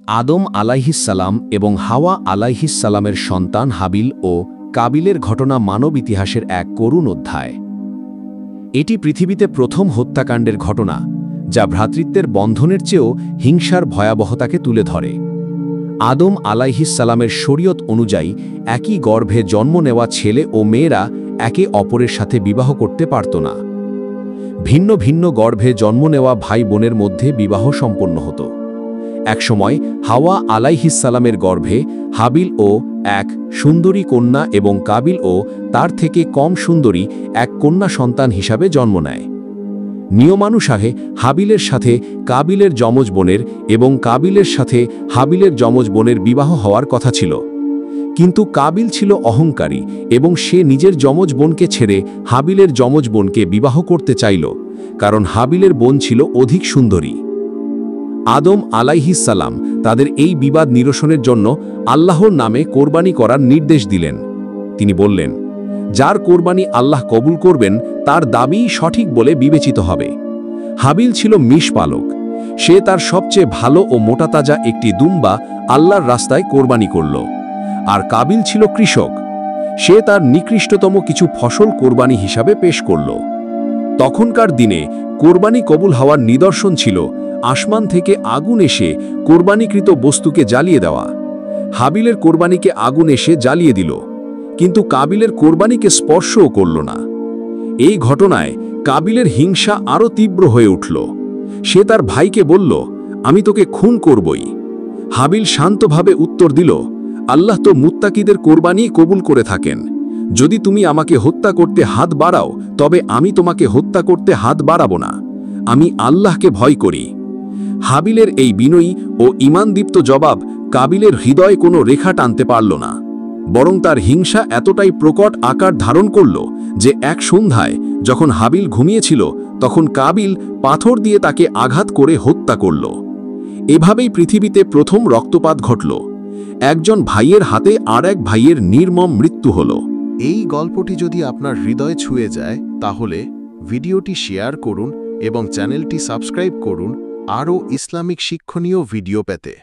আদম আলাইহিসসালাম এবং হাওয়া আলাইহিসসালামের সন্তান হাবিল ও কাবিলের ঘটনা মানব ইতিহাসের এক করুণ অধ্যায়। এটি পৃথিবীতে প্রথম হত্যাকাণ্ডের ঘটনা, যা ভ্রাতৃত্বের বন্ধনের চেয়েও হিংসার ভয়াবহতাকে তুলে ধরে। আদম আলাইহিসসালামের শরীয়ত অনুযায়ী একই গর্ভে জন্ম নেওয়া ছেলে ও মেয়েরা একে অপরের সাথে বিবাহ করতে পারত না। ভিন্ন ভিন্ন গর্ভে জন্ম নেওয়া ভাই বোনের মধ্যে বিবাহ সম্পন্ন হতো। একসময় হাওয়া আলাইহিসসালামের গর্ভে হাবিল ও এক সুন্দরী কন্যা এবং কাবিল ও তার থেকে কম সুন্দরী এক কন্যা সন্তান হিসাবে জন্ম নেয়। নিয়মানুসারে হাবিলের সাথে কাবিলের যমজ বোনের এবং কাবিলের সাথে হাবিলের যমজ বোনের বিবাহ হওয়ার কথা ছিল, কিন্তু কাবিল ছিল অহংকারী এবং সে নিজের যমজ বোনকে ছেড়ে হাবিলের যমজ বোনকে বিবাহ করতে চাইল, কারণ হাবিলের বোন ছিল অধিক সুন্দরী। আদম আলাইহিসসালাম তাদের এই বিবাদ নিরসনের জন্য আল্লাহর নামে কোরবানি করার নির্দেশ দিলেন। তিনি বললেন, যার কোরবানি আল্লাহ কবুল করবেন তার দাবিই সঠিক বলে বিবেচিত হবে। হাবিল ছিল মিষপালক। সে তার সবচেয়ে ভালো ও মোটাতাজা একটি দুম্বা আল্লাহর রাস্তায় কোরবানি করল। আর কাবিল ছিল কৃষক। সে তার নিকৃষ্টতম কিছু ফসল কোরবানি হিসাবে পেশ করল। তখনকার দিনে কোরবানি কবুল হওয়ার নিদর্শন ছিল আসমান থেকে আগুন এসে কোরবানিকৃত বস্তুকে জ্বালিয়ে দেওয়া। হাবিলের কোরবানিকে আগুন এসে জ্বালিয়ে দিল, কিন্তু কাবিলের কোরবানিকে স্পর্শও করল না। এই ঘটনায় কাবিলের হিংসা আরও তীব্র হয়ে উঠল। সে তার ভাইকে বলল, আমি তোকে খুন করবই। হাবিল শান্তভাবে উত্তর দিল, আল্লাহ তো মুত্তাকিদের কোরবানি কবুল করে থাকেন। যদি তুমি আমাকে হত্যা করতে হাত বাড়াও, তবে আমি তোমাকে হত্যা করতে হাত বাড়াবো না। আমি আল্লাহকে ভয় করি। হাবিলের এই বিনয়ী ও ঈমানদীপ্ত জবাব কাবিলের হৃদয়ে কোনো রেখা টানতে পারল না, বরং তার হিংসা এতটাই প্রকট আকার ধারণ করল যে এক সন্ধ্যায় যখন হাবিল ঘুমিয়েছিল, তখন কাবিল পাথর দিয়ে তাকে আঘাত করে হত্যা করল। এভাবেই পৃথিবীতে প্রথম রক্তপাত ঘটল। একজন ভাইয়ের হাতে আর এক ভাইয়ের নির্মম মৃত্যু হল। এই গল্পটি যদি আপনার হৃদয়ে ছুঁয়ে যায়, তাহলে ভিডিওটি শেয়ার করুন এবং চ্যানেলটি সাবস্ক্রাইব করুন আরও ইসলামিক শিক্ষণীয় ভিডিও পেতে।